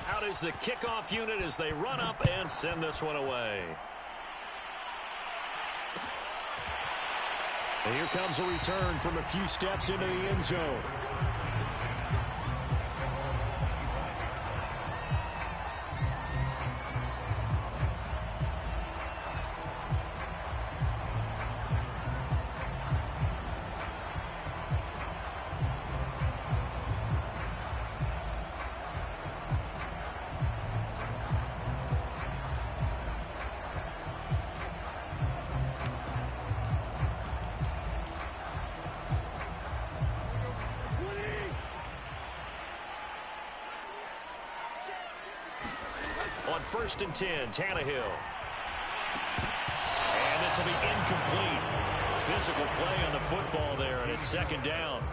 Out is the kickoff unit as they run up and send this one away. And here comes a return from a few steps into the end zone. On 1st and 10, Tannehill. And this will be incomplete. Physical play on the football there, and it's 2nd down.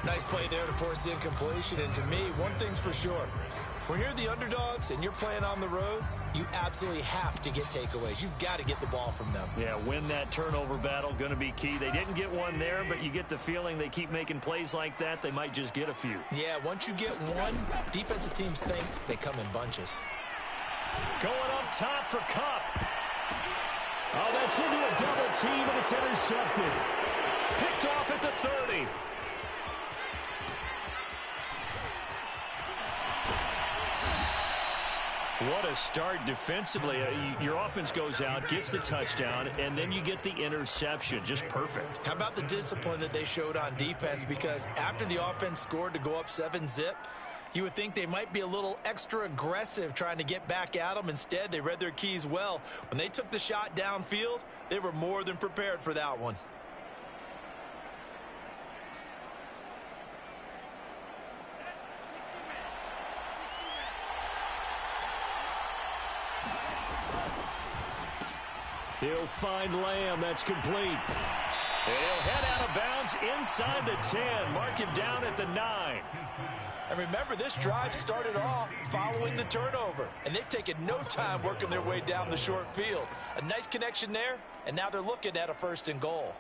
Nice play there to force the incompletion. And to me, one thing's for sure. When you're the underdogs and you're playing on the road, you absolutely have to get takeaways. You've got to get the ball from them. Yeah, win that turnover battle, going to be key. They didn't get one there, but you get the feeling they keep making plays like that, they might just get a few. Yeah, once you get one, defensive teams think they come in bunches. Going up top for Cup. Oh, that's into a double team, and it's intercepted. Picked off at the 30. What a start defensively. Your offense goes out, gets the touchdown, and then you get the interception. Just perfect. How about the discipline that they showed on defense? Because after the offense scored to go up 7-zip, you would think they might be a little extra aggressive trying to get back at them. Instead, they read their keys well. When they took the shot downfield, they were more than prepared for that one. He'll find Lamb. That's complete. And he'll head out of bounds inside the 10. Mark him down at the 9. And remember, this drive started off following the turnover. And they've taken no time working their way down the short field. A nice connection there, and now they're looking at a 1st and goal.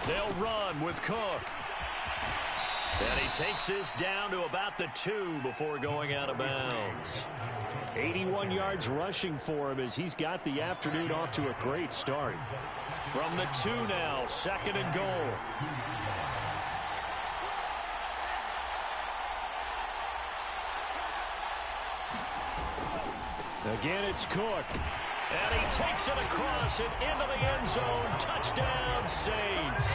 They'll run with Cook. And he takes this down to about the 2 before going out of bounds. 81 yards rushing for him as he's got the afternoon off to a great start. From the 2 now, 2nd and goal. Again, it's Cook. And he takes it across and into the end zone. Touchdown, Saints.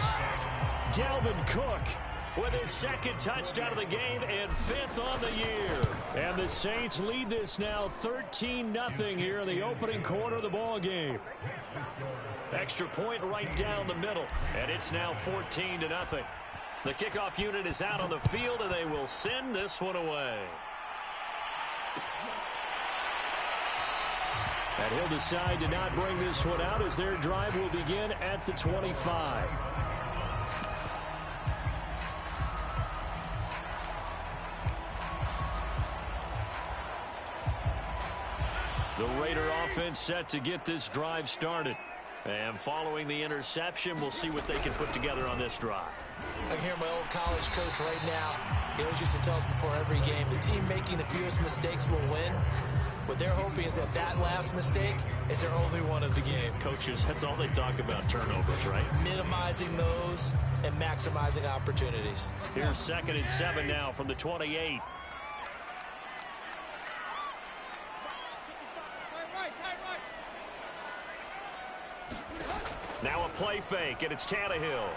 Dalvin Cook with his 2nd touchdown of the game and 5th on the year. And the Saints lead this now 13-0 here in the opening quarter of the ball game. Extra point right down the middle, and it's now 14-0. The kickoff unit is out on the field, and they will send this one away. And he'll decide to not bring this one out as their drive will begin at the 25. The Raider offense set to get this drive started. And following the interception, we'll see what they can put together on this drive. I can hear my old college coach right now. He always used to tell us before every game, the team making the fewest mistakes will win. What they're hoping is that that last mistake is their only one of the game. Coaches, that's all they talk about, turnovers, right? Minimizing those and maximizing opportunities. Here's 2nd and 7 now from the 28. Now a play fake, and it's Tannehill.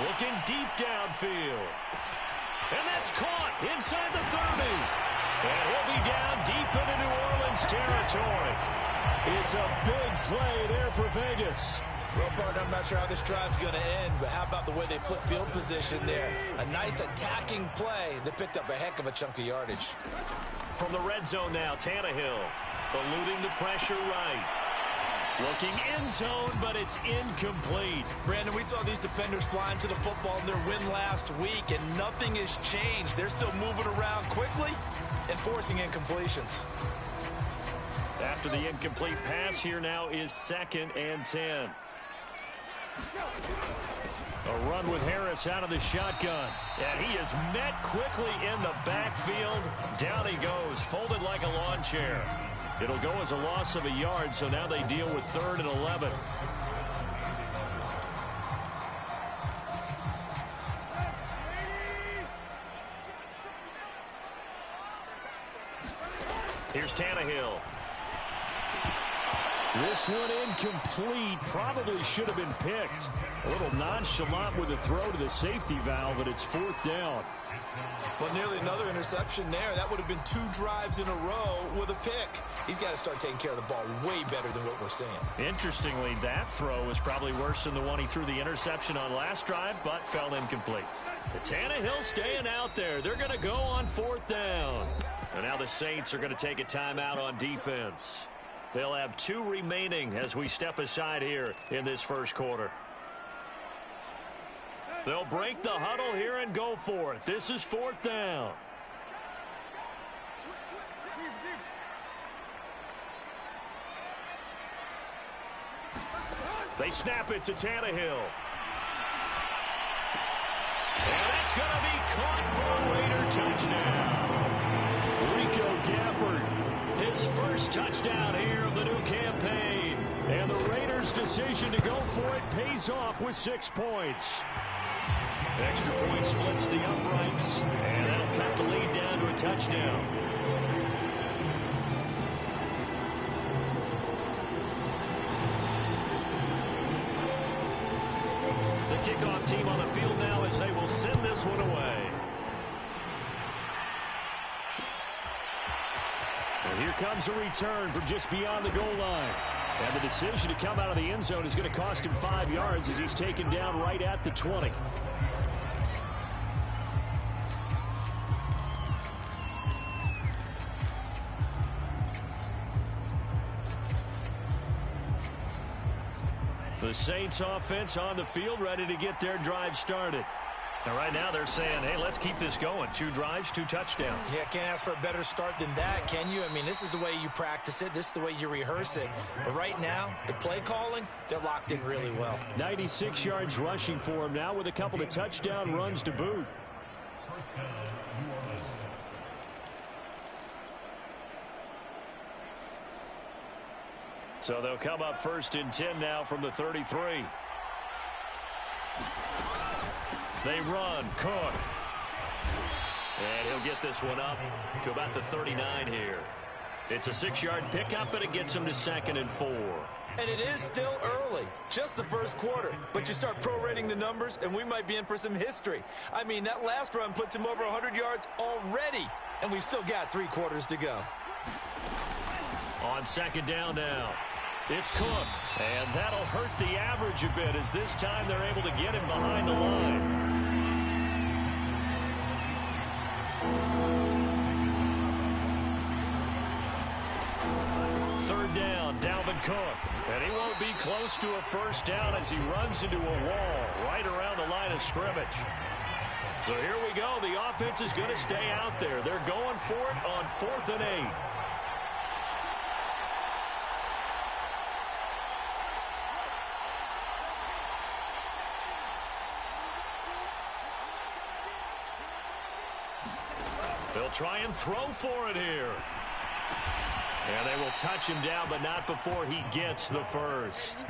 Looking deep downfield. And that's caught inside the 30. And he'll be down deep into New Orleans territory. It's a big play there for Vegas. Well, partner, I'm not sure how this drive's going to end, but how about the way they flip field position there? A nice attacking play that picked up a heck of a chunk of yardage. From the red zone now, Tannehill eluding the pressure right. Looking end zone, but it's incomplete. Brandon, we saw these defenders flying to the football in their win last week, and nothing has changed. They're still moving around quickly and forcing incompletions. After the incomplete pass, here now is 2nd and 10. A run with Harris out of the shotgun. And he is met quickly in the backfield. Down he goes, folded like a lawn chair. It'll go as a loss of a yard, so now they deal with 3rd and 11. Here's Tannehill. This one incomplete. Probably should have been picked. A little nonchalant with a throw to the safety valve, and it's 4th down. Well, nearly another interception there. That would have been 2 drives in a row with a pick. He's got to start taking care of the ball way better than what we're seeing. Interestingly, that throw was probably worse than the one he threw the interception on last drive, but fell incomplete. The Tannehill staying out there. They're going to go on 4th down. And now the Saints are going to take a timeout on defense. They'll have 2 remaining as we step aside here in this first quarter. They'll break the huddle here and go for it. This is 4th down. They snap it to Tannehill. And that's going to be caught for a Raider touchdown. Rico Gafford, his first touchdown here of the new campaign. And the Raiders' decision to go for it pays off with 6 points. Extra point splits the uprights, and that'll cut the lead down to a touchdown. The kickoff team on the field now as they will send this one away. And here comes a return from just beyond the goal line. And the decision to come out of the end zone is going to cost him 5 yards as he's taken down right at the 20. The Saints offense on the field, ready to get their drive started. And right now they're saying, hey, let's keep this going. 2 drives, 2 touchdowns. Yeah, can't ask for a better start than that, can you? I mean, this is the way you practice it. This is the way you rehearse it. But right now, the play calling, they're locked in really well. 96 yards rushing for him now with a couple of touchdown runs to boot. So they'll come up 1st and 10 now from the 33. They run. Cook. And he'll get this one up to about the 39 here. It's a 6-yard pickup, but it gets him to 2nd and 4. And it is still early, just the first quarter. But you start prorating the numbers, and we might be in for some history. I mean, that last run puts him over 100 yards already, and we've still got 3 quarters to go. On 2nd down now, it's Cook. And that'll hurt the average a bit as this time they're able to get him behind the line. Dalvin Cook, and he won't be close to a 1st down as he runs into a wall right around the line of scrimmage. So here we go. The offense is going to stay out there. They're going for it on 4th and 8. They'll try and throw for it here. And they will touch him down, but not before he gets the 1st.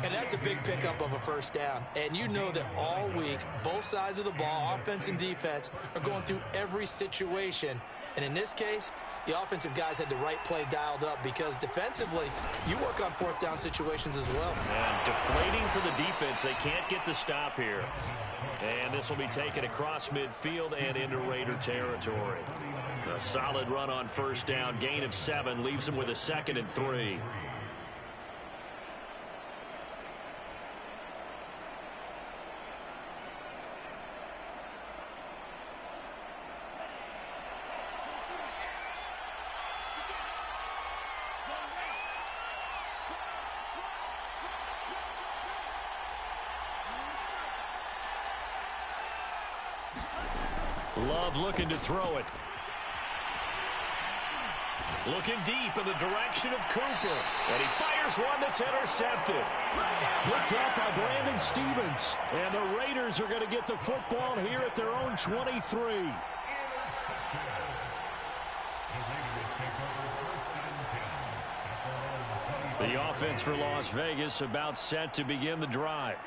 And that's a big pickup of a 1st down. And you know that all week, both sides of the ball, offense and defense, are going through every situation. And in this case, the offensive guys had the right play dialed up because defensively, you work on 4th down situations as well. And deflating for the defense. They can't get the stop here. And this will be taken across midfield and into Raider territory. A solid run on 1st down. Gain of 7 leaves them with a 2nd and 3. Love looking to throw it. Looking deep in the direction of Cooper. And he fires one that's intercepted. Looked out by Brandon Stevens. And the Raiders are going to get the football here at their own 23. The offense for Las Vegas about set to begin the drive.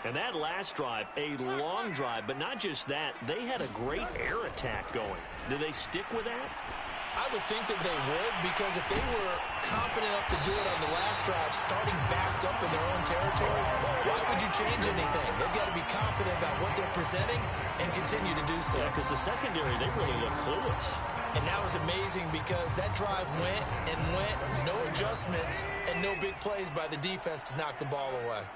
And that last drive, a long drive, but not just that. They had a great air attack going. Do they stick with that? I would think that they would, because if they were confident enough to do it on the last drive, starting backed up in their own territory, why would you change anything? They've got to be confident about what they're presenting and continue to do so. Yeah, because the secondary, they really look clueless. And that was amazing because that drive went and went, no adjustments, and no big plays by the defense to knock the ball away.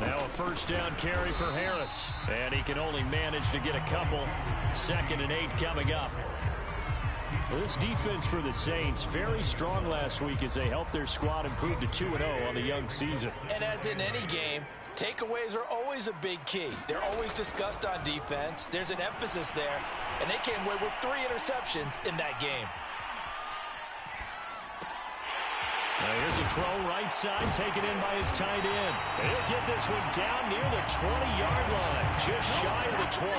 Now a first down carry for Harris. And he can only manage to get a couple. 2nd and 8 coming up. This defense for the Saints, very strong last week as they helped their squad improve to 2-0 on the young season. And as in any game, takeaways are always a big key. They're always discussed on defense. There's an emphasis there. And they came away with 3 interceptions in that game. Now here's a throw right side, taken in by his tight end. He'll get this one down near the 20-yard line, just shy of the 20.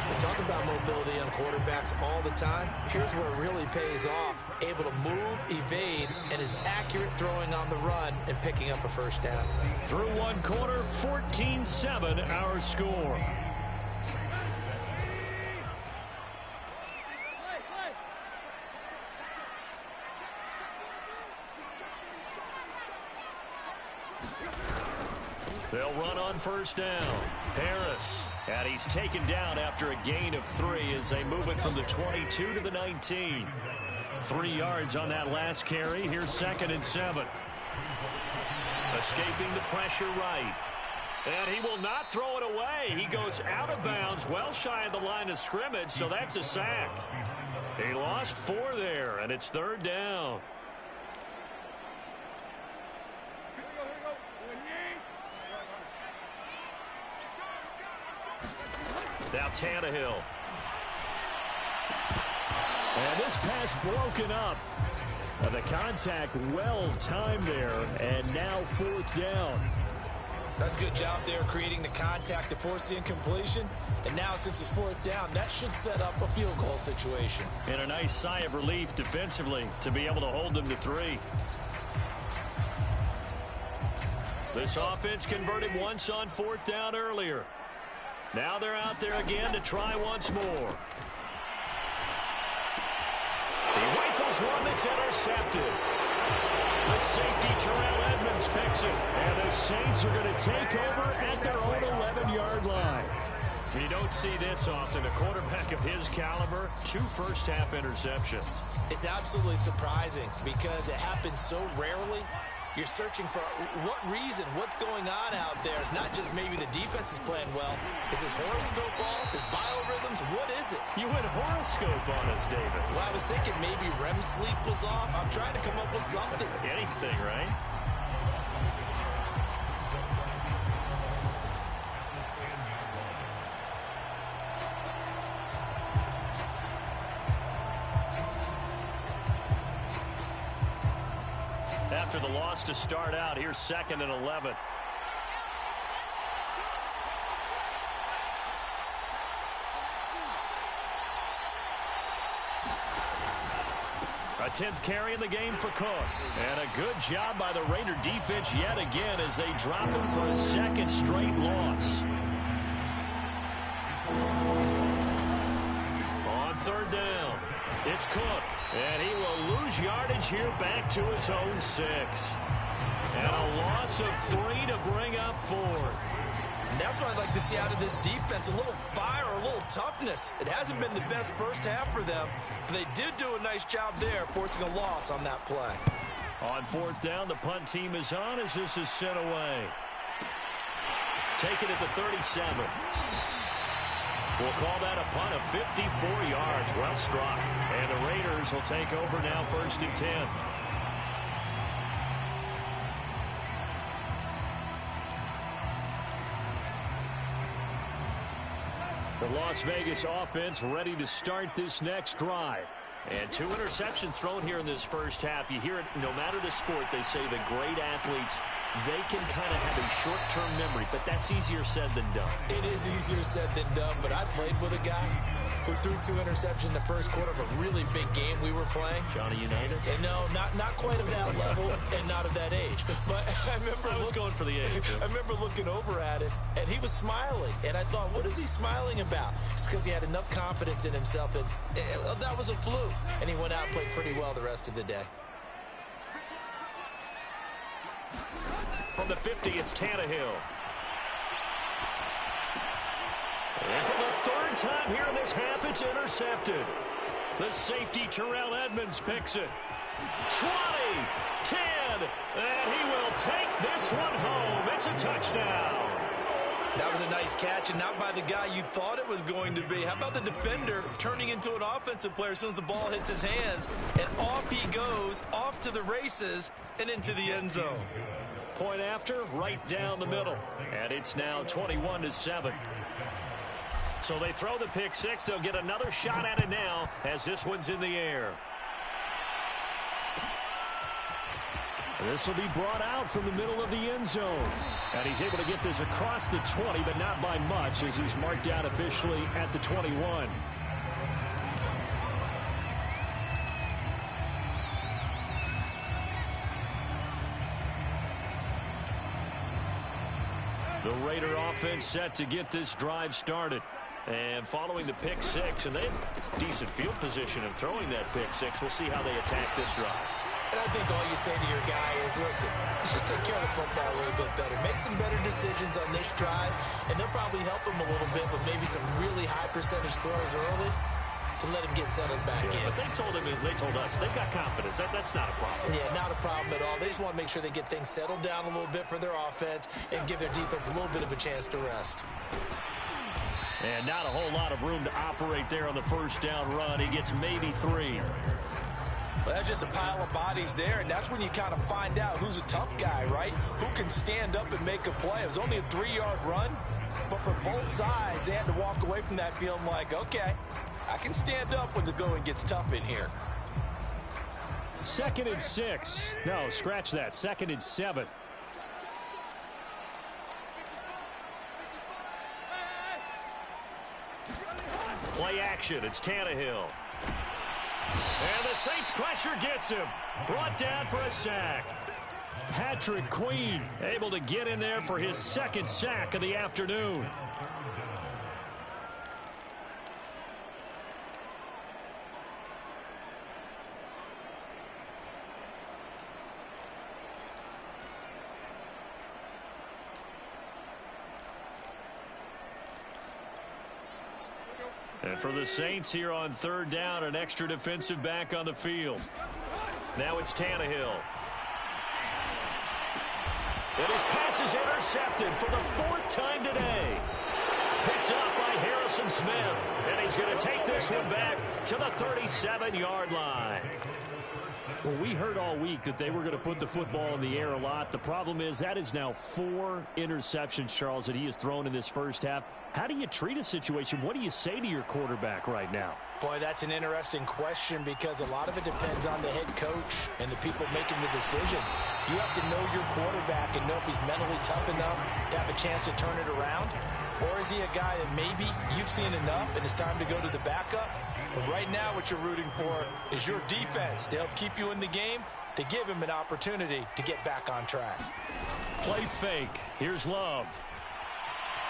We talk about mobility on quarterbacks all the time. Here's where it really pays off. Able to move, evade, and is accurate throwing on the run and picking up a first down. Through one quarter, 14-7 our score. They'll run on first down. Harris. And he's taken down after a gain of 3 as they move it from the 22 to the 19. 3 yards on that last carry. Here's 2nd and 7. Escaping the pressure right. And he will not throw it away. He goes out of bounds, well shy of the line of scrimmage, so that's a sack. He lost 4 there, and it's 3rd down. Now Tannehill. And this pass broken up. The contact well timed there, and now 4th down. That's a good job there creating the contact to force the incompletion. And now since it's 4th down, that should set up a field goal situation. And a nice sigh of relief defensively to be able to hold them to 3. This offense converted once on 4th down earlier. Now they're out there again to try once more. He rifles one that's intercepted. The safety, Terrell Edmonds, picks it. And the Saints are going to take over at their own 11-yard line. You don't see this often. A quarterback of his caliber, 2 first-half interceptions. It's absolutely surprising because it happens so rarely. You're searching for what reason, what's going on out there. It's not just maybe the defense is playing well. Is his horoscope off? His biorhythms? What is it? You went horoscope on us, David. Well, I was thinking maybe REM sleep was off. I'm trying to come up with something. Anything, right? After the loss to start out, here's 2nd and 11. A 10th carry in the game for Cook. And a good job by the Raider defense yet again as they drop him for a 2nd straight loss. On 3rd down, it's Cook. And he will lose yardage here back to his own 6. And a loss of 3 to bring up 4th. And that's what I'd like to see out of this defense, a little fire, a little toughness. It hasn't been the best first half for them, but they did do a nice job there, forcing a loss on that play. On 4th down, the punt team is on as this is sent away. Taken at the 37. We'll call that a punt of 54 yards. Well struck. And the Raiders will take over now 1st and 10. The Las Vegas offense ready to start this next drive. And 2 interceptions thrown here in this first half. You hear it no matter the sport. They say the great athletes, they can kind of have a short-term memory, but that's easier said than done. It is easier said than done, but I played with a guy who threw 2 interceptions in the first quarter of a really big game we were playing. Johnny Unitas? And no, not quite of that level and not of that age. But I was going for the age. I remember looking over at it, and he was smiling. And I thought, what is he smiling about? It's because he had enough confidence in himself that that was a fluke. And he went out and played pretty well the rest of the day. From the 50, it's Tannehill. And for the 3rd time here in this half, it's intercepted. The safety, Terrell Edmonds, picks it. 20, 10, and he will take this one home. It's a touchdown. That was a nice catch, and not by the guy you thought it was going to be. How about the defender turning into an offensive player as soon as the ball hits his hands, and off he goes, off to the races, and into the end zone. Point after, right down the middle, and it's now 21-7. So they throw the pick 6. They'll get another shot at it now as this one's in the air. This will be brought out from the middle of the end zone. And he's able to get this across the 20, but not by much as he's marked out officially at the 21. The Raider offense set to get this drive started. And following the pick 6, and they have decent field position in throwing that pick 6. We'll see how they attack this drive. And I think all you say to your guy is, listen, let's just take care of the football a little bit better. Make some better decisions on this drive, and they'll probably help him a little bit with maybe some really high percentage throws early to let him get settled back in. But they told us, they've got confidence. That's not a problem. Yeah, not a problem at all. They just want to make sure they get things settled down a little bit for their offense and give their defense a little bit of a chance to rest. And not a whole lot of room to operate there on the first down run. He gets maybe 3. Well, that's just a pile of bodies there, and that's when you kind of find out who's a tough guy, right? Who can stand up and make a play. It was only a 3-yard run, but for both sides, they had to walk away from that feeling like, okay, I can stand up when the going gets tough in here. 2nd and 6. No, scratch that. 2nd and 7. Play action. It's Tannehill. And the Saints pressure gets him. Brought down for a sack. Patrick Queen able to get in there for his 2nd sack of the afternoon. And for the Saints here on 3rd down, an extra defensive back on the field. Now it's Tannehill. And his pass is intercepted for the 4th time today. Picked up by Harrison Smith. And he's going to take this one back to the 37-yard line. Well, we heard all week that they were going to put the football in the air a lot. The problem is that is now 4 interceptions, Charles, that he has thrown in this first half. How do you treat a situation? What do you say to your quarterback right now? Boy, that's an interesting question because a lot of it depends on the head coach and the people making the decisions. You have to know your quarterback and know if he's mentally tough enough to have a chance to turn it around. Or is he a guy that maybe you've seen enough and it's time to go to the backup? But right now what you're rooting for is your defense to help keep you in the game, to give him an opportunity to get back on track. Play fake. Here's Love.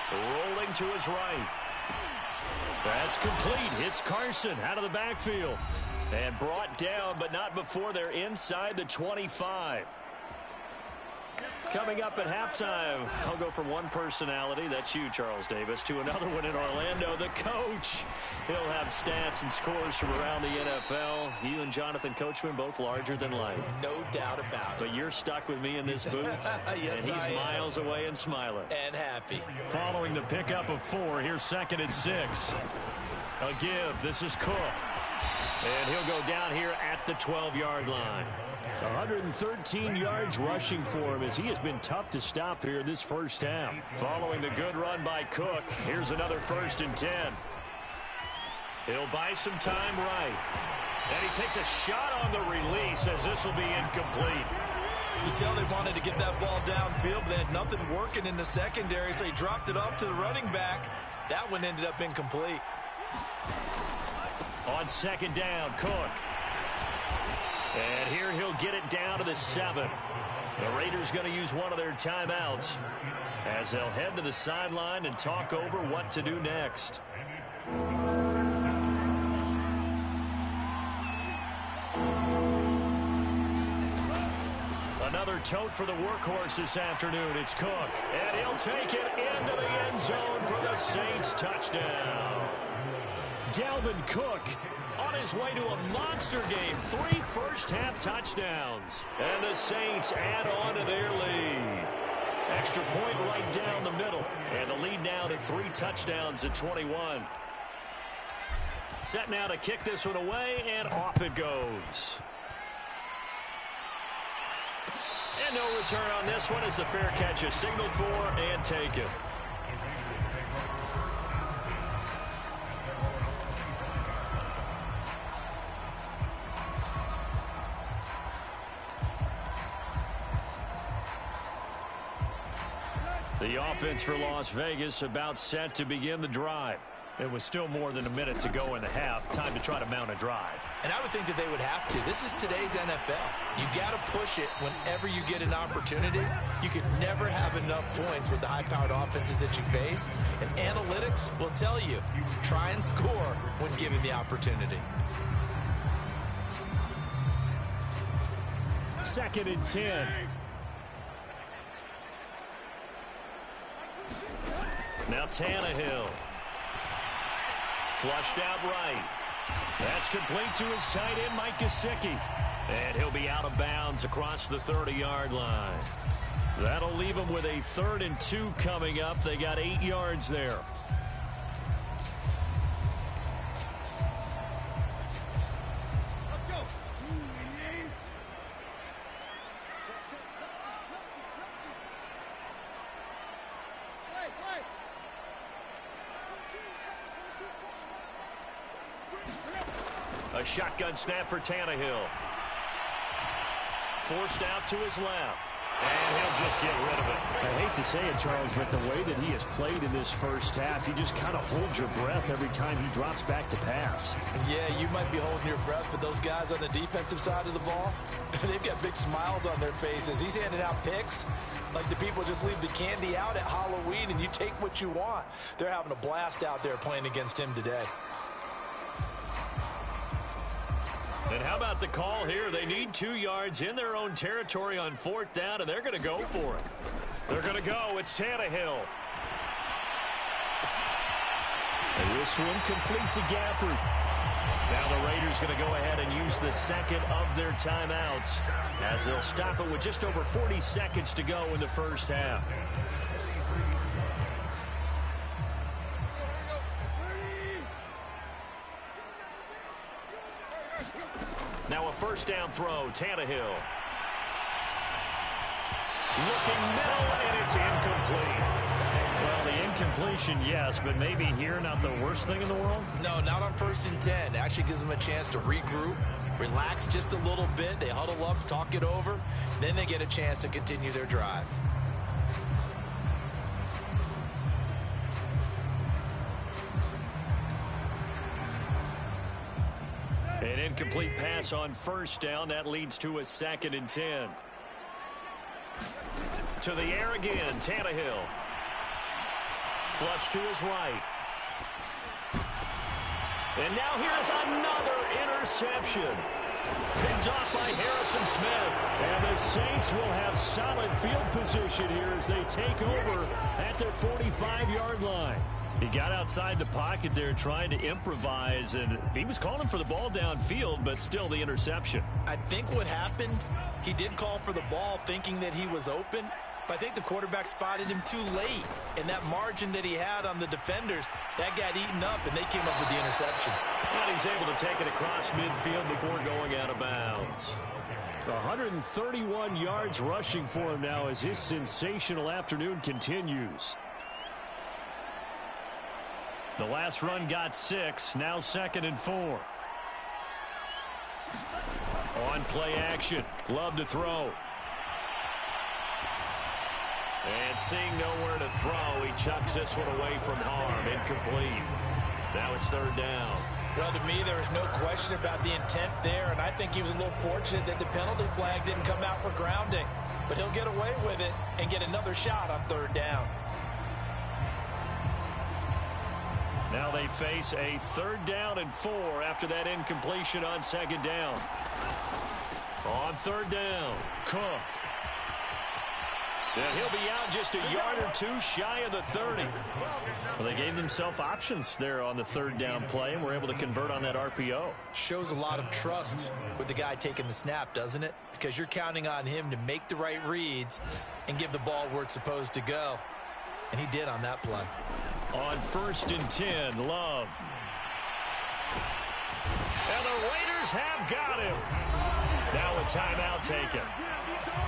Rolling to his right. That's complete. It's Carson out of the backfield. And brought down, but not before they're inside the 25. Coming up at halftime, I'll go from one personality, that's you, Charles Davis, to another one in Orlando, the coach. He'll have stats and scores from around the NFL. You and Jonathan Coachman, both larger than life. No doubt about it. But you're stuck with me in this booth, yes, and he's miles away and smiling. And happy. Following the pickup of 4, here's 2nd and 6. A give. This is Cook. And he'll go down here at the 12-yard line. 113 yards rushing for him as he has been tough to stop here this first half. Following the good run by Cook, here's another 1st and 10. He'll buy some time right. And he takes a shot on the release as this will be incomplete. You could tell they wanted to get that ball downfield, but they had nothing working in the secondary, so he dropped it off to the running back. That one ended up incomplete. On 2nd down, Cook. And here he'll get it down to the 7. The Raiders going to use one of their timeouts as they'll head to the sideline and talk over what to do next. Another tote for the workhorse this afternoon. It's Cook. And he'll take it into the end zone for the Saints touchdown. Dalvin Cook on his way to a monster game. 3 first-half touchdowns. And the Saints add on to their lead. Extra point right down the middle. And the lead now to 3 touchdowns at 21. Set now to kick this one away, and off it goes. And no return on this one as the fair catch is signaled for and taken. The offense for Las Vegas about set to begin the drive. It was still more than a minute to go in the half. Time to try to mount a drive. And I would think that they would have to. This is today's NFL. You got to push it whenever you get an opportunity. You could never have enough points with the high-powered offenses that you face. And analytics will tell you, try and score when given the opportunity. 2nd and 10. Now Tannehill. Flushed out right. That's complete to his tight end, Mike Gesicki. And he'll be out of bounds across the 30-yard line. That'll leave him with a 3rd and 2 coming up. They got 8 yards there. A shotgun snap for Tannehill. Forced out to his left. And he'll just get rid of it. I hate to say it, Charles, but the way that he has played in this first half, you just kind of hold your breath every time he drops back to pass. Yeah, you might be holding your breath, but those guys on the defensive side of the ball, they've got big smiles on their faces. He's handing out picks like the people just leave the candy out at Halloween and you take what you want. They're having a blast out there playing against him today. And how about the call here? They need 2 yards in their own territory on 4th down, and they're going to go for it. They're going to go. It's Tannehill. And this one complete to Gafford. Now the Raiders going to go ahead and use the 2nd of their timeouts as they'll stop it with just over 40 seconds to go in the first half. Now a 1st down throw, Tannehill. Looking middle, and it's incomplete. Well, the incompletion, yes, but maybe here not the worst thing in the world? No, not on 1st and 10. It actually gives them a chance to regroup, relax just a little bit. They huddle up, talk it over. Then they get a chance to continue their drive. An incomplete pass on 1st down. That leads to a 2nd and 10. To the air again, Tannehill. Flush to his right. And now here's another interception. Picked off by Harrison Smith. And the Saints will have solid field position here as they take over at their 45-yard line. He got outside the pocket there trying to improvise, and he was calling for the ball downfield, but still the interception. I think what happened, he did call for the ball thinking that he was open, But I think the quarterback spotted him too late. And that margin that he had on the defenders, that got eaten up, and they came up with the interception. And he's able to take it across midfield before going out of bounds. 131 yards rushing for him now as his sensational afternoon continues. The last run got 6, now 2nd and 4. On play action, Love to throw. And seeing nowhere to throw, he chucks this one away from harm, incomplete. Now it's 3rd down. Well, to me, there was no question about the intent there, and I think he was a little fortunate that the penalty flag didn't come out for grounding. But he'll get away with it and get another shot on 3rd down. Now they face a 3rd down and 4 after that incompletion on 2nd down. On 3rd down, Cook. And he'll be out just a yard or 2 shy of the 30. Well, they gave themselves options there on the 3rd down play and were able to convert on that RPO. Shows a lot of trust with the guy taking the snap, doesn't it? Because you're counting on him to make the right reads and give the ball where it's supposed to go. And he did on that play. On 1st and 10, Love. And the Raiders have got him. Now a timeout taken.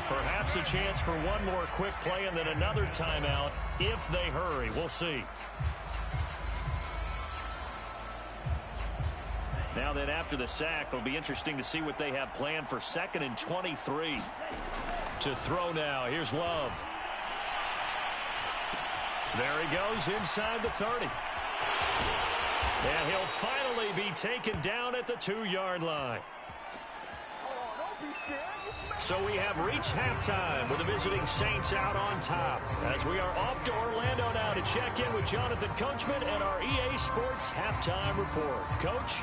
Perhaps a chance for one more quick play and then another timeout if they hurry. We'll see. Now then, after the sack, it'll be interesting to see what they have planned for 2nd and 23. To throw now. Here's Love. There he goes inside the 30. And he'll finally be taken down at the 2-yard line. So we have reached halftime with the visiting Saints out on top. As we are off to Orlando now to check in with Jonathan Coachman and our EA Sports Halftime Report. Coach?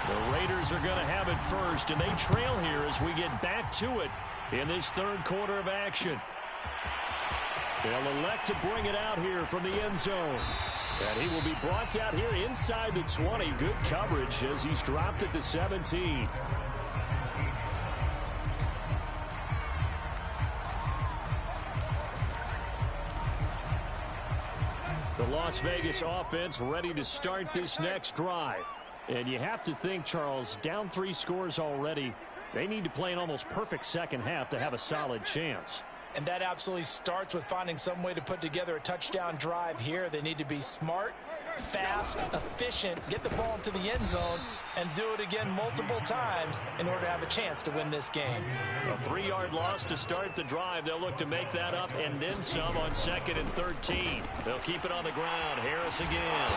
The Raiders are going to have it first, and they trail here as we get back to it in this 3rd quarter of action. They'll elect to bring it out here from the end zone. And he will be brought out here inside the 20. Good coverage as he's dropped at the 17. The Las Vegas offense ready to start this next drive. And you have to think, Charles, down 3 scores already. They need to play an almost perfect second half to have a solid chance. And that absolutely starts with finding some way to put together a touchdown drive here. They need to be smart, fast, efficient, get the ball into the end zone, and do it again multiple times in order to have a chance to win this game. A 3-yard loss to start the drive. They'll look to make that up and then some on 2nd and 13. They'll keep it on the ground. Harris again.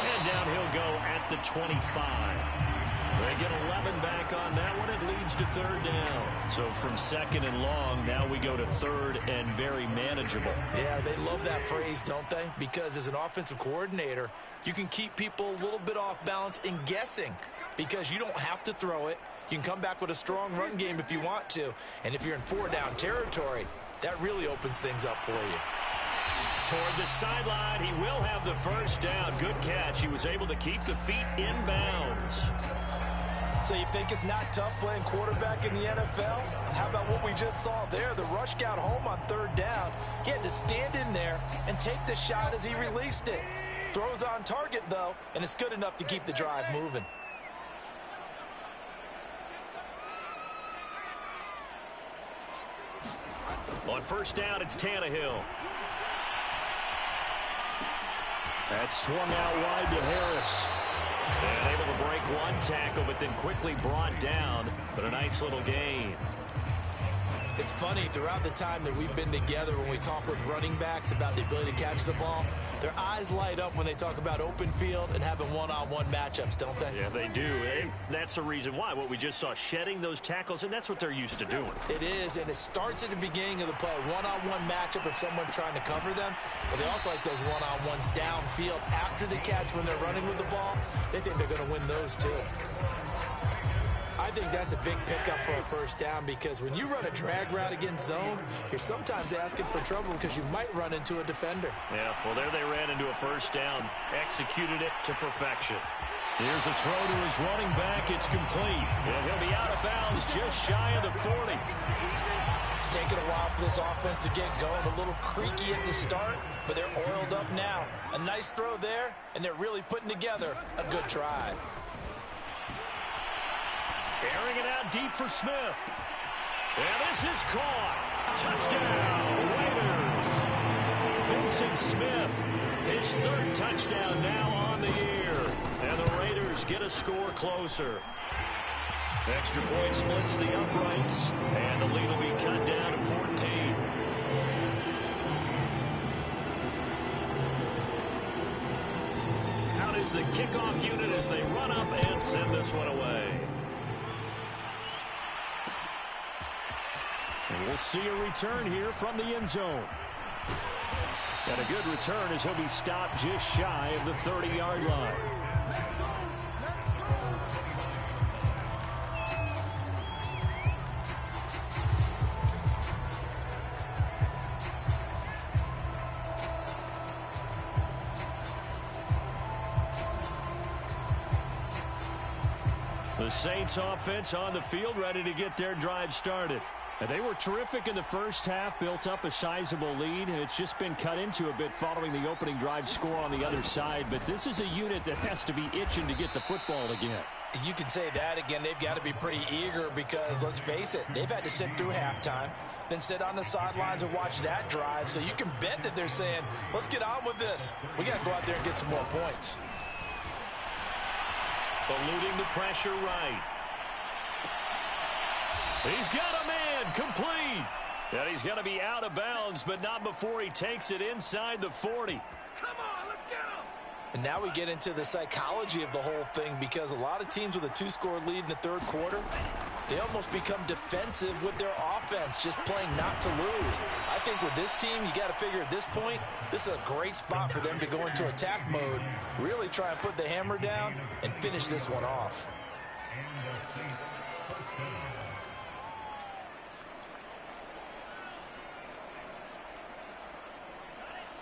And down he'll go at the 25. They get 11 back on that one. It leads to 3rd down. So from 2nd and long, now we go to 3rd and very manageable. Yeah, they love that phrase, don't they? Because as an offensive coordinator, you can keep people a little bit off balance in guessing because you don't have to throw it. You can come back with a strong run game if you want to. And if you're in 4-down territory, that really opens things up for you. Toward the sideline, he will have the 1st down. Good catch. He was able to keep the feet in bounds. So you think it's not tough playing quarterback in the NFL? How about what we just saw there? The rush got home on 3rd down. He had to stand in there and take the shot as he released it. Throws on target, though, and it's good enough to keep the drive moving. On 1st down, it's Tannehill. That's swung out wide to Harris. And able to break one tackle, but then quickly brought down. But a nice little gain. It's funny, throughout the time that we've been together, when we talk with running backs about the ability to catch the ball, their eyes light up when they talk about open field and having one-on-one matchups, don't they? Yeah, they do. And that's the reason why. What we just saw, shedding those tackles, and that's what they're used to doing. It is, and it starts at the beginning of the play. One-on-one matchup if someone's trying to cover them, but they also like those one-on-ones downfield after the catch when they're running with the ball. They think they're going to win those too. I think that's a big pickup for a 1st down because when you run a drag route against zone, you're sometimes asking for trouble because you might run into a defender. Yeah, well, there they ran into a 1st down, executed it to perfection. Here's a throw to his running back. It's complete. And he'll be out of bounds just shy of the 40. It's taken a while for this offense to get going. A little creaky at the start, but they're oiled up now. A nice throw there, and they're really putting together a good drive. Airing it out deep for Smith. And this is caught. Touchdown, Raiders. Vincent Smith, his third touchdown now on the year. And the Raiders get a score closer. Extra point splits the uprights, and the lead will be cut down to 14. Out is the kickoff unit as they run up and send this one away. And we'll see a return here from the end zone. And a good return as he'll be stopped just shy of the 30-yard line. The Saints offense on the field ready to get their drive started. And they were terrific in the first half, built up a sizable lead, and it's just been cut into a bit following the opening drive score on the other side. But this is a unit that has to be itching to get the football again. You can say that again. They've got to be pretty eager because, let's face it, they've had to sit through halftime, then sit on the sidelines and watch that drive. So you can bet that they're saying, let's get on with this. We got to go out there and get some more points. Eluding the pressure right. He's got a man complete. And he's going to be out of bounds, but not before he takes it inside the 40. Come on, let's get him. And now we get into the psychology of the whole thing because a lot of teams with a two-score lead in the third quarter, they almost become defensive with their offense, just playing not to lose. I think with this team, you got to figure at this point, this is a great spot for them to go into attack mode, really try and put the hammer down and finish this one off.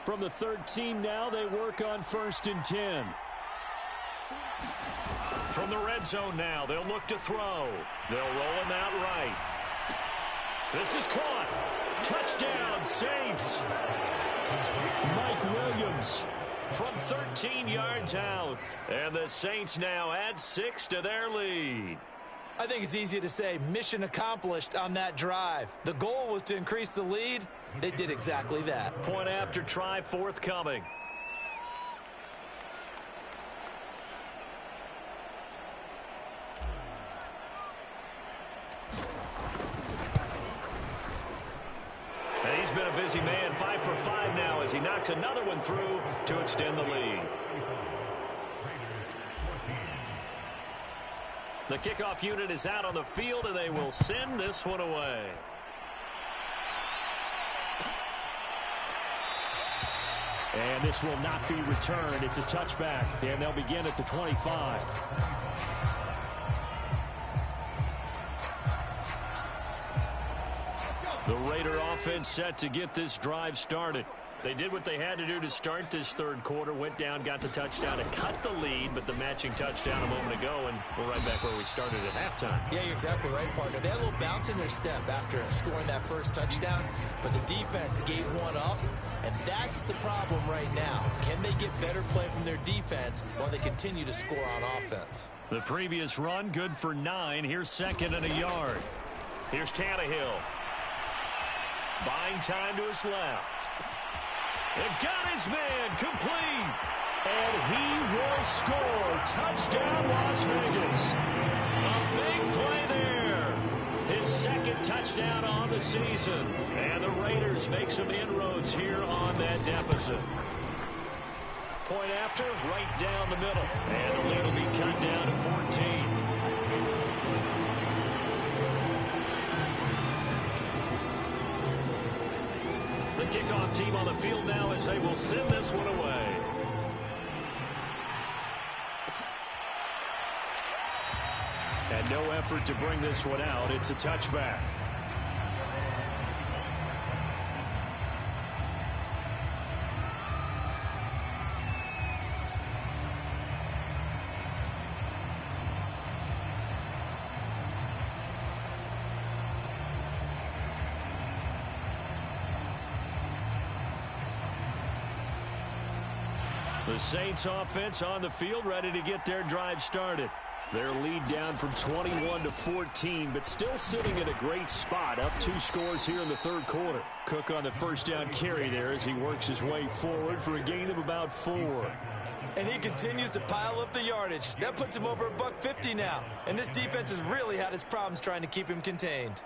From the 13 now, they work on 1st and 10. From the red zone now, they'll look to throw. They'll roll him out right. This is caught. Touchdown, Saints. Mike Williams from 13 yards out. And the Saints now add 6 to their lead. I think it's easy to say mission accomplished on that drive. The goal was to increase the lead. They did exactly that. Point after try forthcoming. And he's been a busy man, 5 for 5 now as he knocks another one through to extend the lead. The kickoff unit is out on the field, and they will send this one away. And this will not be returned. It's a touchback, and they'll begin at the 25. The Raider offense set to get this drive started. They did what they had to do to start this third quarter, went down, got the touchdown to cut the lead, but the matching touchdown a moment ago, and we're right back where we started at halftime. Yeah, you're exactly right, partner. They had a little bounce in their step after scoring that first touchdown, but the defense gave one up, and that's the problem right now. Can they get better play from their defense while they continue to score on offense? The previous run, good for 9. Here's 2nd and a yard. Here's Tannehill. Buying time to his left. And got his man complete. And he will score. Touchdown, Las Vegas. A big play there. His 2nd touchdown on the season. And the Raiders make some inroads here on that deficit. Point after, right down the middle. And the lead will be cut down to 14. The kickoff team on the field now as they will send this one away. And no effort to bring this one out. It's a touchback. The Saints offense on the field, ready to get their drive started. Their lead down from 21 to 14, but still sitting in a great spot. Up 2 scores here in the third quarter. Cook on the first down carry there as he works his way forward for a gain of about 4. And he continues to pile up the yardage. That puts him over $150 now. And this defense has really had its problems trying to keep him contained.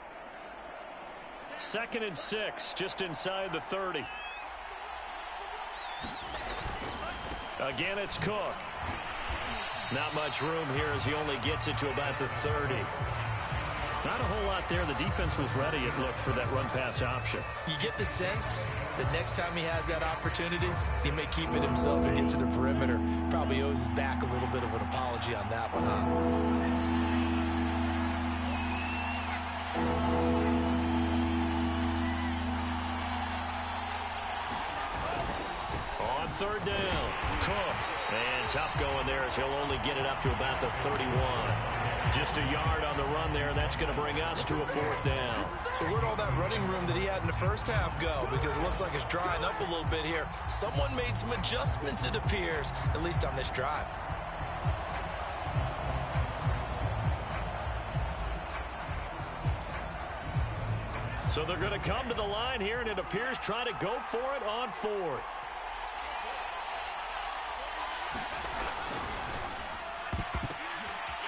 2nd and 6, just inside the 30. Again, it's Cook. Not much room here as he only gets it to about the 30. Not a whole lot there. The defense was ready, it looked, for that run-pass option. You get the sense that next time he has that opportunity, he may keep it himself and get to the perimeter. Probably owes his back a little bit of an apology on that one, huh? Third down, Cook. And tough going there as he'll only get it up to about the 31. Just a yard on the run there. That's going to bring us to a 4th down. So where'd all that running room that he had in the first half go? Because it looks like it's drying up a little bit here. Someone made some adjustments, it appears, at least on this drive. So they're going to come to the line here, and it appears try to go for it on 4th.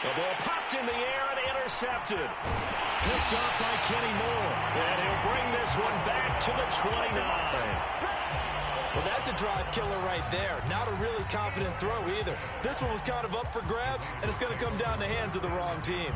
The ball popped in the air and intercepted. Picked up by Kenny Moore. And he'll bring this one back to the 29. Well, that's a drive killer right there. Not a really confident throw either. This one was kind of up for grabs, and it's going to come down the hands of the wrong team.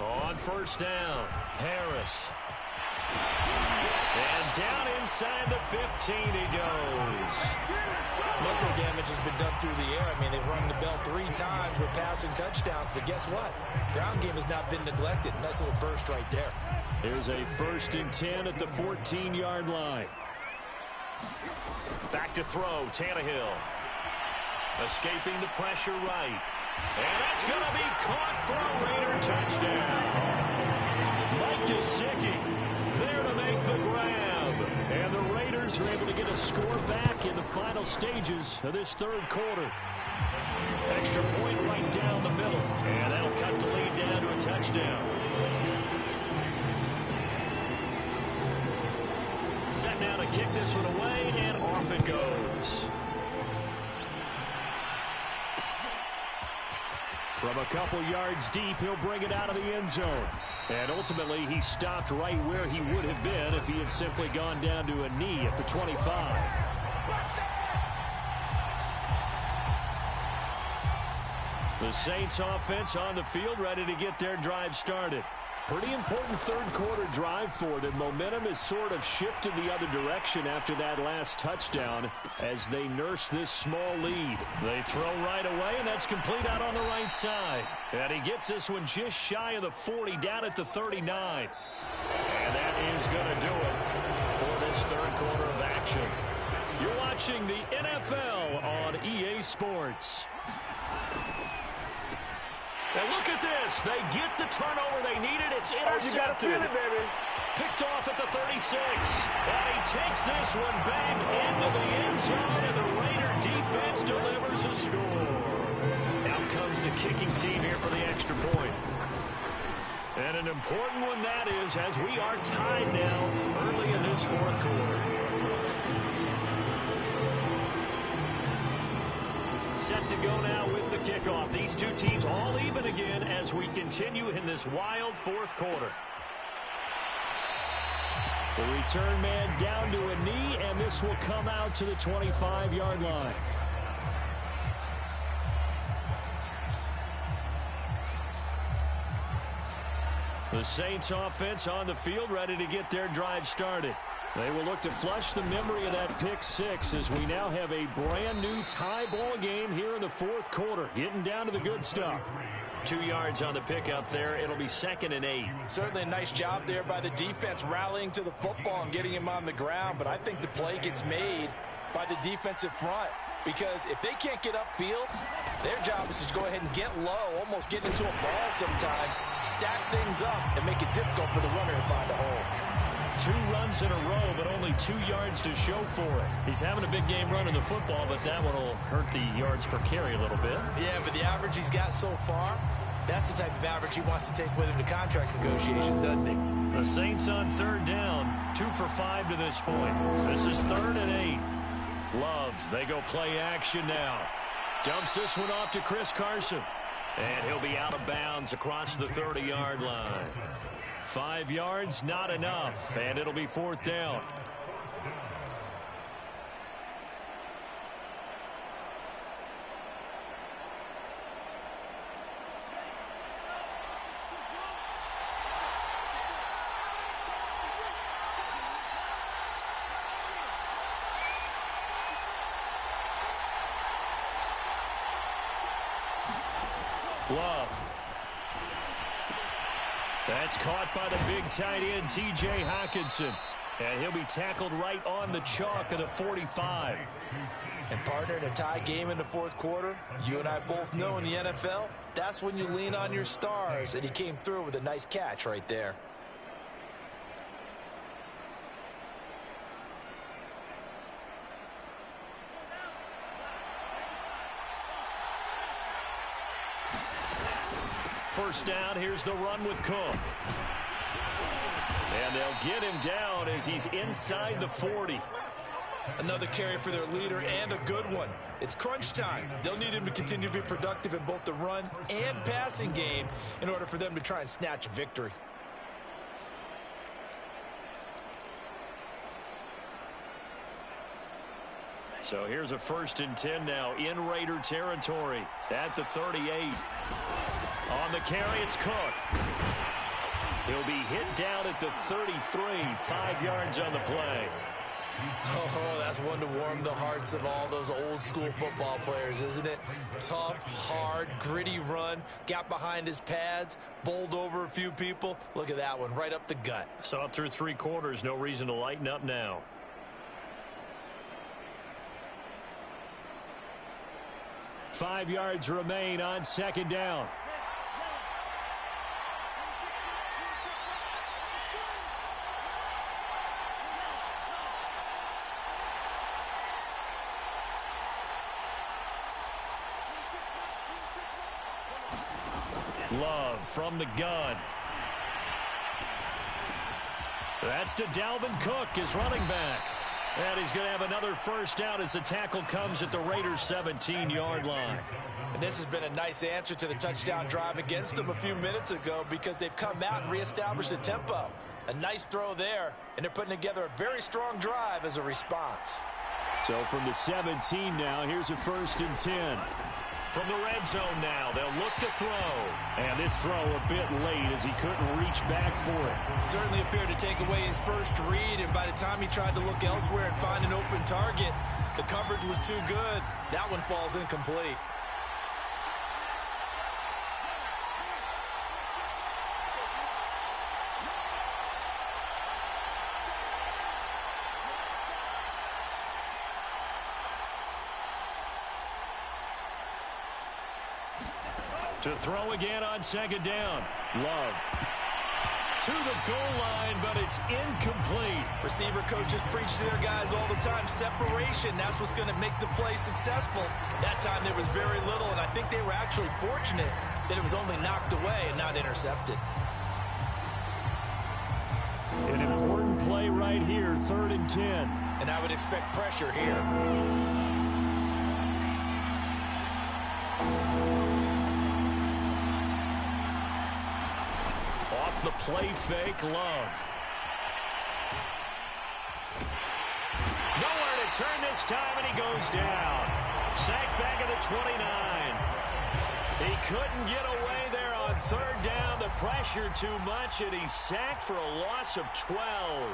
On first down, Harris. And down inside the 15 he goes. Muscle damage has been done through the air. I mean, they've rung the bell 3 times with passing touchdowns, but guess what? Ground game has not been neglected. Nice little burst right there. Here's a 1st and 10 at the 14-yard line. Back to throw, Tannehill. Escaping the pressure right. And that's going to be caught for a Raider touchdown. Mike Gesicki there to make the grab. And the Raiders are able to get a score back in the final stages of this third quarter. Extra point right down the middle. And that'll cut the lead down to a touchdown. Set now to kick this one away, and off it goes. From a couple yards deep, he'll bring it out of the end zone. And ultimately, he stopped right where he would have been if he had simply gone down to a knee at the 25. The Saints offense on the field, ready to get their drive started. Pretty important third quarter drive for them. Momentum has sort of shifted the other direction after that last touchdown as they nurse this small lead. They throw right away, and that's complete out on the right side. And he gets this one just shy of the 40, down at the 39. And that is going to do it for this third quarter of action. You're watching the NFL on EA Sports. And look at this. They get the turnover they needed. It's intercepted. Oh, you got to feel it, baby. Picked off at the 36. And he takes this one back into the end zone, and the Raider defense delivers a score. Out comes the kicking team here for the extra point. And an important one that is, as we are tied now early in this fourth quarter. Set to go now with the kickoff. These two teams all even again as we continue in this wild fourth quarter. The return man down to a knee, and this will come out to the 25-yard line. The Saints offense on the field, ready to get their drive started. They will look to flush the memory of that pick six as we now have a brand new tie ball game here in the fourth quarter. Getting down to the good stuff. 2 yards on the pickup there. It'll be 2nd and 8. Certainly a nice job there by the defense rallying to the football and getting him on the ground, but I think the play gets made by the defensive front, because if they can't get upfield, their job is to go ahead and get low, almost get into a ball sometimes, stack things up, and make it difficult for the runner to find a hole. 2 runs in a row, but only 2 yards to show for it. He's having a big game running the football, but that one will hurt the yards per carry a little bit. Yeah, but the average he's got so far, that's the type of average he wants to take with him to contract negotiations, doesn't he? The Saints on 3rd down, 2 for 5 to this point. This is 3rd and 8. Love, they go play action now. Dumps this one off to Chris Carson. And he'll be out of bounds across the 30-yard line. 5 yards, not enough, and it'll be 4th down. Love. That's caught by the big tight end, T.J. Hockenson. And he'll be tackled right on the chalk of the 45. And partner, in a tie game in the 4th quarter, you and I both know in the NFL, that's when you lean on your stars. And he came through with a nice catch right there. First down, here's the run with Cook. And they'll get him down as he's inside the 40. Another carry for their leader, and a good one. It's crunch time. They'll need him to continue to be productive in both the run and passing game in order for them to try and snatch a victory. So here's a 1st and 10 now in Raider territory at the 38. On the carry, it's Cook. He'll be hit down at the 33, 5 yards on the play. Oh, that's one to warm the hearts of all those old school football players, isn't it? Tough, hard, gritty run, got behind his pads, bowled over a few people. Look at that one, right up the gut. Saw it through 3 quarters, no reason to lighten up now. Five yards remain on 2nd down. Love from the gun. That's to Dalvin Cook, his running back. And he's going to have another first down as the tackle comes at the Raiders' 17-yard line. And this has been a nice answer to the touchdown drive against them a few minutes ago, because they've come out and reestablished the tempo. A nice throw there, and they're putting together a very strong drive as a response. So from the 17 now, here's a 1st and 10. From the red zone now, they'll look to throw. And this throw a bit late as he couldn't reach back for it. Certainly appeared to take away his first read, and by the time he tried to look elsewhere and find an open target, the coverage was too good. That one falls incomplete. To throw again on 2nd down. Love. To the goal line, but it's incomplete. Receiver coaches preach to their guys all the time. Separation, that's what's going to make the play successful. That time there was very little, and I think they were actually fortunate that it was only knocked away and not intercepted. An important play right here, 3rd and 10. And I would expect pressure here. The play fake, Love. Nowhere to turn this time, and he goes down. Sacked back at the 29. He couldn't get away there on 3rd down. The pressure too much, and he's sacked for a loss of 12.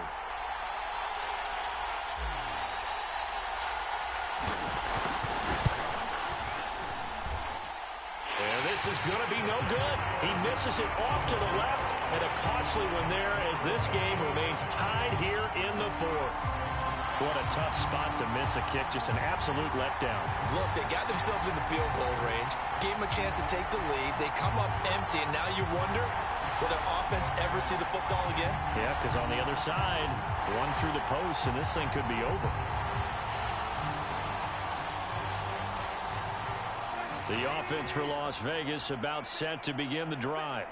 This is going to be no good. He misses it off to the left, and a costly one there as this game remains tied here in the 4th. What a tough spot to miss a kick. Just an absolute letdown. Look, they got themselves in the field goal range, gave them a chance to take the lead. They come up empty, and now you wonder, will their offense ever see the football again? Yeah, because on the other side, one through the post, and this thing could be over. The offense for Las Vegas about set to begin the drive.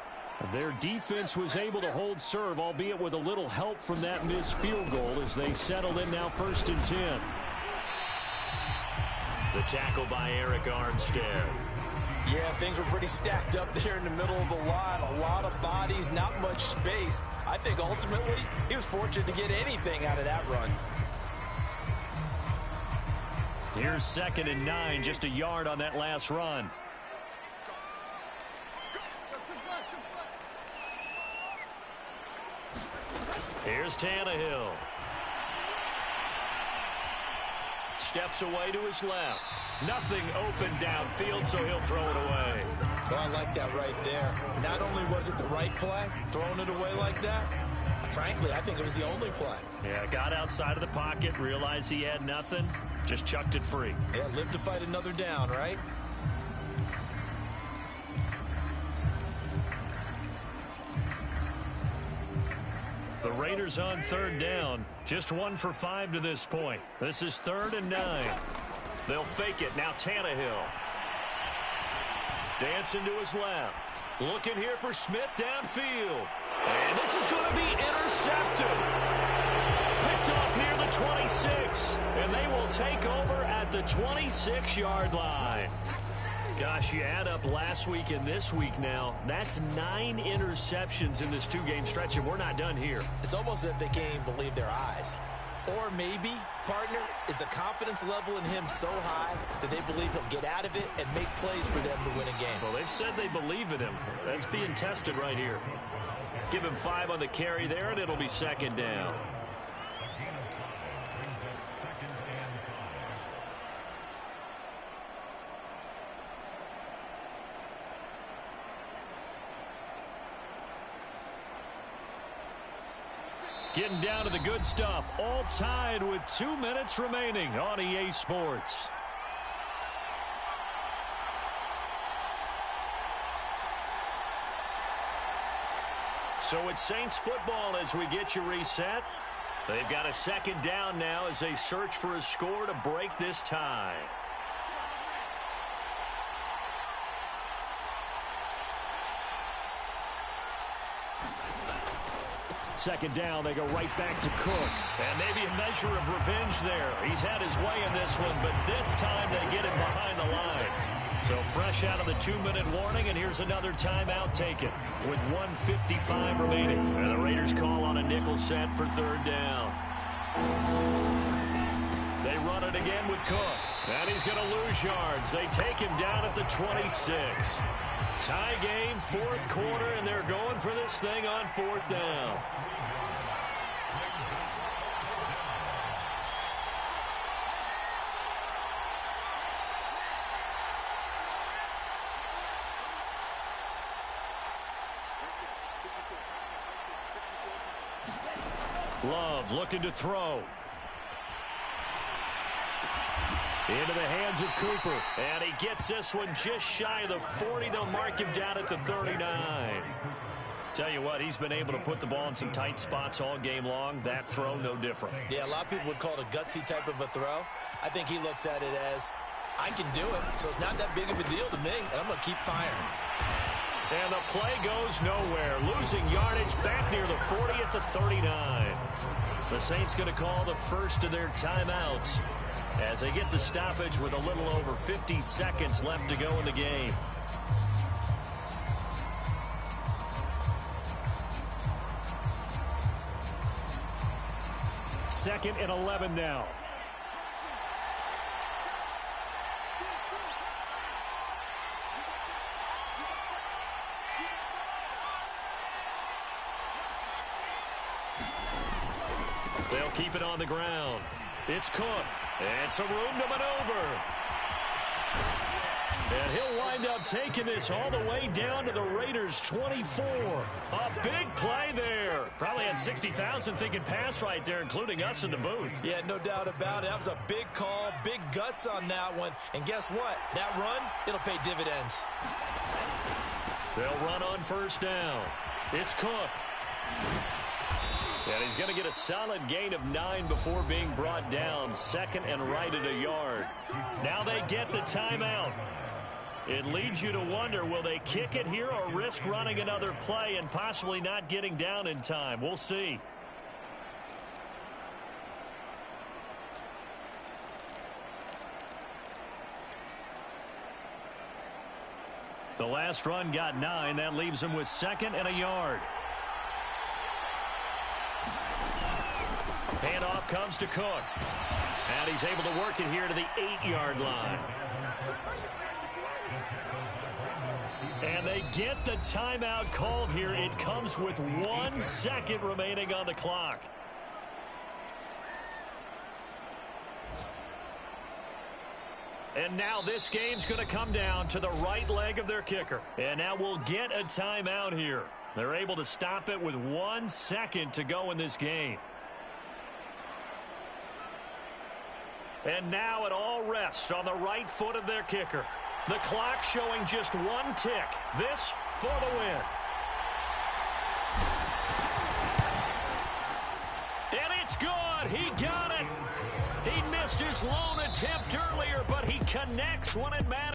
Their defense was able to hold serve, albeit with a little help from that missed field goal as they settle in now 1st and 10. The tackle by Eric Armstead. Yeah, things were pretty stacked up there in the middle of the line. A lot of bodies, not much space. I think ultimately he was fortunate to get anything out of that run. Here's 2nd and 9, just a yard on that last run. Here's Tannehill. Steps away to his left. Nothing open downfield, so he'll throw it away. Well, I like that right there. Not only was it the right play, throwing it away like that, frankly, I think it was the only play. Yeah, got outside of the pocket, realized he had nothing, just chucked it free. Yeah, live to fight another down, right? The Raiders on 3rd down. Just 1 for 5 to this point. This is 3rd and 9. They'll fake it. Now Tannehill. Dancing to his left. Looking here for Smith downfield. And this is going to be intercepted. Picked off near the 26. And they will take over at the 26-yard line. Gosh, you add up last week and this week now. That's 9 interceptions in this 2-game stretch, and we're not done here. It's almost as if they can't even believe their eyes. Or maybe, partner, is the confidence level in him so high that they believe he'll get out of it and make plays for them to win a game. Well, they've said they believe in him. That's being tested right here. Give him 5 on the carry there, and it'll be 2nd down. Getting down to the good stuff. All tied with 2 minutes remaining on EA Sports. So it's Saints football as we get you reset. They've got a 2nd down now as they search for a score to break this tie. Second down, they go right back to Cook. And maybe a measure of revenge there. He's had his way in this one, but this time they get him behind the line. So fresh out of the 2-minute warning, and here's another timeout taken with 1:55 remaining. And the Raiders call on a nickel set for 3rd down. They run it again with Cook. And he's going to lose yards. They take him down at the 26. Tie game, 4th quarter, and they're going for this thing on 4th down. Love looking to throw. Into the hands of Cooper. And he gets this one just shy of the 40. They'll mark him down at the 39. Tell you what, he's been able to put the ball in some tight spots all game long. That throw, no different. Yeah, a lot of people would call it a gutsy type of a throw. I think he looks at it as, I can do it, so it's not that big of a deal to me, and I'm going to keep firing. And the play goes nowhere. Losing yardage back near the 40 at the 39. The Saints going to call the first of their timeouts as they get the stoppage with a little over 50 seconds left to go in the game. Second and 11 now. They'll keep it on the ground. It's Cook. And some room to maneuver. And he'll wind wind up taking this all the way down to the Raiders' 24. A big play there. Probably had 60,000 thinking pass right there, including us in the booth. Yeah, no doubt about it. That was a big call, big guts on that one. And guess what? That run, it'll pay dividends. They'll run on first down. It's Cook. And he's going to get a solid gain of 9 before being brought down. Second and right at a yard. Now they get the timeout. It leads you to wonder, will they kick it here or risk running another play and possibly not getting down in time? We'll see. The last run got 9. That leaves him with second and a yard. Handoff comes to Cook. And he's able to work it here to the 8-yard line. And they get the timeout called here. It comes with 1 second remaining on the clock. And now this game's going to come down to the right leg of their kicker. And now we'll get a timeout here. They're able to stop it with 1 second to go in this game. And now it all rests on the right foot of their kicker. The clock showing just 1 tick. This for the win. And it's good. He got it. He missed his lone attempt earlier, but he connects when it matters.